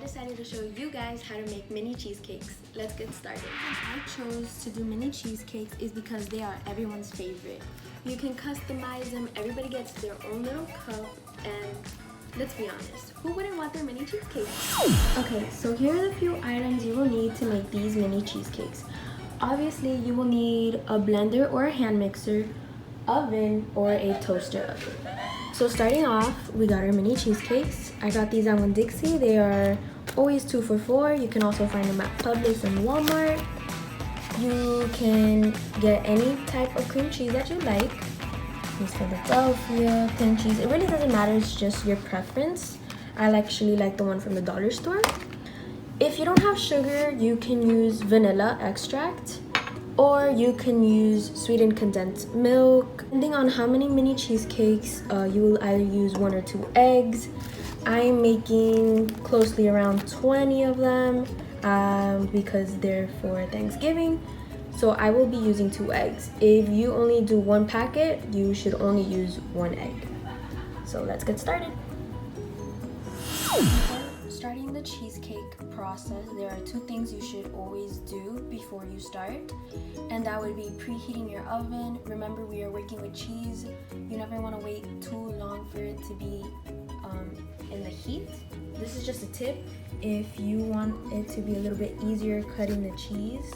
decided to show you guys how to make mini cheesecakes. Let's get started. I chose to do mini cheesecakes is because they are everyone's favorite. You can customize them, everybody gets their own little cup, and let's be honest, who wouldn't want their mini cheesecakes? Okay, so here are the few items you will need to make these mini cheesecakes. Obviously, you will need a blender or a hand mixer, oven, or a toaster oven. So starting off, we got our mini cheesecakes. I got these at Winn-Dixie. They are always 2 for $4. You can also find them at Publix and Walmart. You can get any type of cream cheese that you like. There's Philadelphia, thin cheese. It really doesn't matter, it's just your preference. I actually like the one from the dollar store. If you don't have sugar, you can use vanilla extract, or you can use sweetened condensed milk. Depending on how many mini cheesecakes, you will either use 1 or 2 eggs. I'm making closely around 20 of them because they're for Thanksgiving. So I will be using 2 eggs. If you only do 1 packet, you should only use 1 egg. So let's get started. Starting the cheesecake process, there are 2 things you should always do before you start, and that would be preheating your oven. Remember, we are working with cheese. You never want to wait too long for it to be in the heat. This is just a tip. If you want it to be a little bit easier cutting the cheese,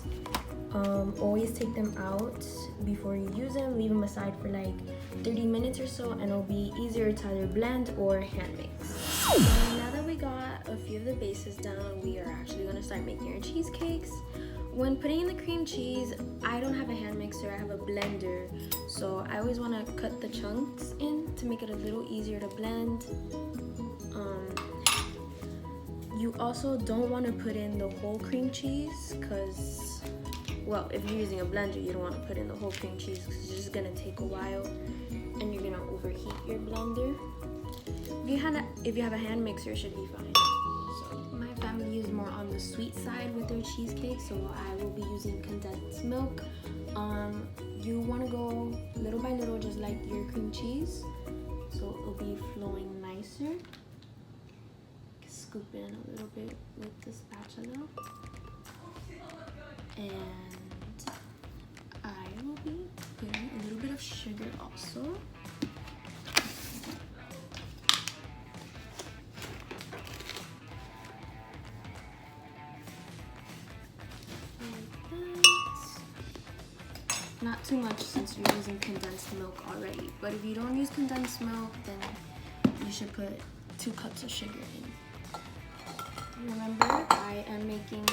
always take them out before you use them. Leave them aside for like 30 minutes or so, and it'll be easier to either blend or hand mix. So now that we got a few of the bases down, we are actually going to start making our cheesecakes. When putting in the cream cheese, I don't have a hand mixer, I have a blender. So I always want to cut the chunks in to make it a little easier to blend. You also don't want to put in the whole cream cheese because, well, if you're using a blender, you don't want to put in the whole cream cheese because it's just going to take a while and you're going to overheat your blender. If you have a hand mixer, it should be fine. So my family is more on the sweet side with their cheesecake, so I will be using condensed milk. You want to go little by little, just like your cream cheese, so it'll be flowing nicer. Scoop in a little bit with the spatula, and I will be putting a little bit of sugar also. Not too much since you're using condensed milk already, but if you don't use condensed milk, then you should put 2 cups of sugar in. Remember, I am making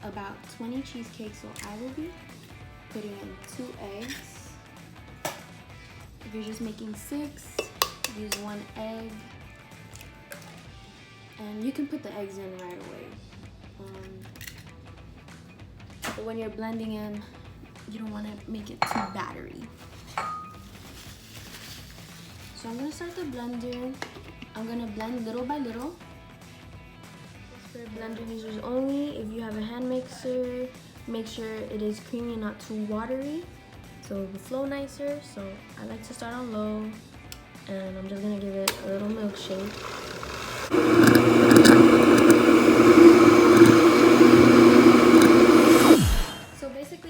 about 20 cheesecakes, so I will be putting in 2 eggs. If you're just making 6, use 1 egg, and you can put the eggs in right away. But when you're blending in, you don't want to make it too battery. So I'm going to start the blender. I'm going to blend little by little. For blender users only, if you have a hand mixer, make sure it is creamy and not too watery, so it will flow nicer. So I like to start on low, and I'm just going to give it a little milkshake.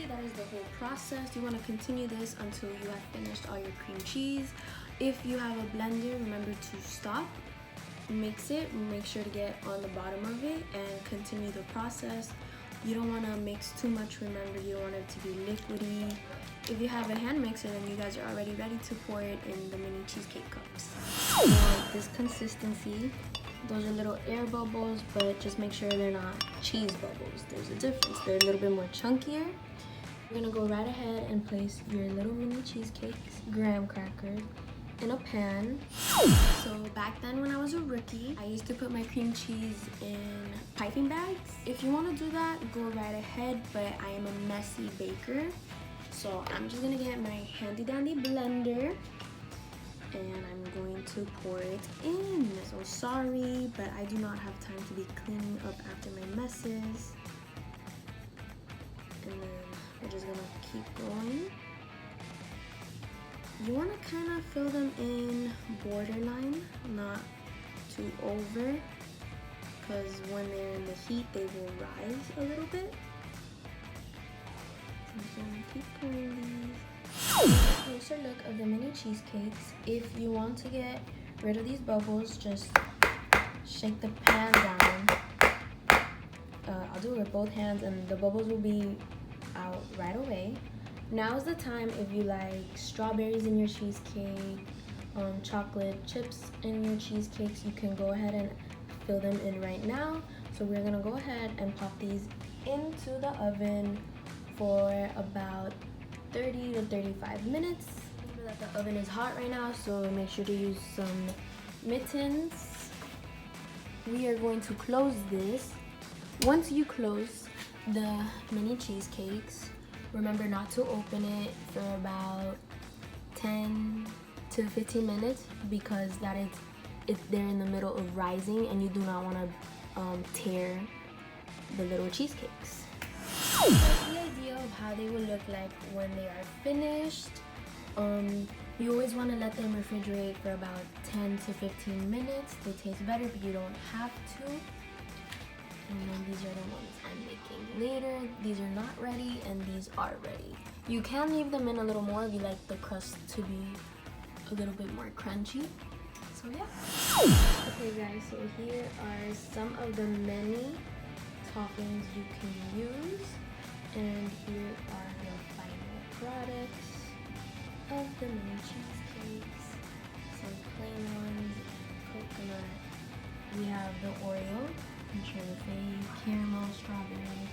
That is the whole process. You want to continue this until you have finished all your cream cheese. If you have a blender, remember to stop, mix it, make sure to get on the bottom of it, and continue the process. You don't want to mix too much. Remember, you don't want it to be liquidy. If you have a hand mixer, then you guys are already ready to pour it in the mini cheesecake cups. You want this consistency. Those are little air bubbles, but just make sure they're not cheese bubbles. There's a difference. They're a little bit more chunkier. You're gonna go right ahead and place your little mini cheesecakes, graham crackers, in a pan. So back then when I was a rookie, I used to put my cream cheese in piping bags. If you want to do that, go right ahead, but I am a messy baker. So I'm just gonna get my handy dandy blender, and I'm going to pour it in. So sorry, but I do not have time to be cleaning up after my messes. And then we're just gonna keep going. You want to kind of fill them in borderline, not too over, because when they're in the heat, they will rise a little bit. So I'm gonna keep pulling these. A closer look of the mini cheesecakes. If you want to get rid of these bubbles, just shake the pan down. I'll do it with both hands and the bubbles will be out right away. Now's the time if you like strawberries in your cheesecake, chocolate chips in your cheesecakes, you can go ahead and fill them in right now. So we're gonna go ahead and pop these into the oven for about 30 to 35 minutes. Remember that the oven is hot right now, so make sure to use some mittens. We are going to close this. Once you close the mini cheesecakes, remember not to open it for about 10 to 15 minutes because they're in the middle of rising and you do not want to tear the little cheesecakes. That's the idea of how they will look like when they are finished. You always want to let them refrigerate for about 10 to 15 minutes. They taste better, but you don't have to. And then these are the ones I'm making later. These are not ready and these are ready. You can leave them in a little more if you like the crust to be a little bit more crunchy. So yeah. Okay guys, so here are some of the many toppings you can use. And here are the final products of the mini cheesecakes. Some plain ones, coconut. We have the Oreo, and cherry fave, caramel, strawberry.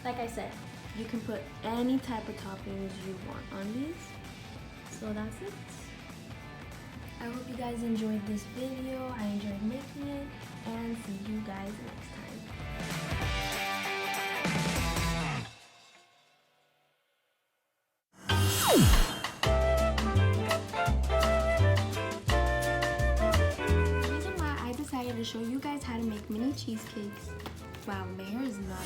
Like I said, you can put any type of toppings you want on these. So that's it. I hope you guys enjoyed this video. I enjoyed making it, and see you guys next time. To show you guys how to make mini cheesecakes. Wow, my hair is not.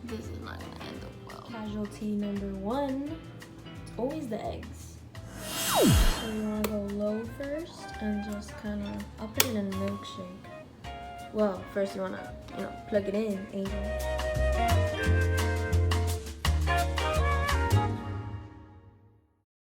This is not gonna end up well. Casualty number one, it's always the eggs. So you wanna go low first and just kinda, I'll put it in a milkshake. Well, first you wanna, plug it in, Angel.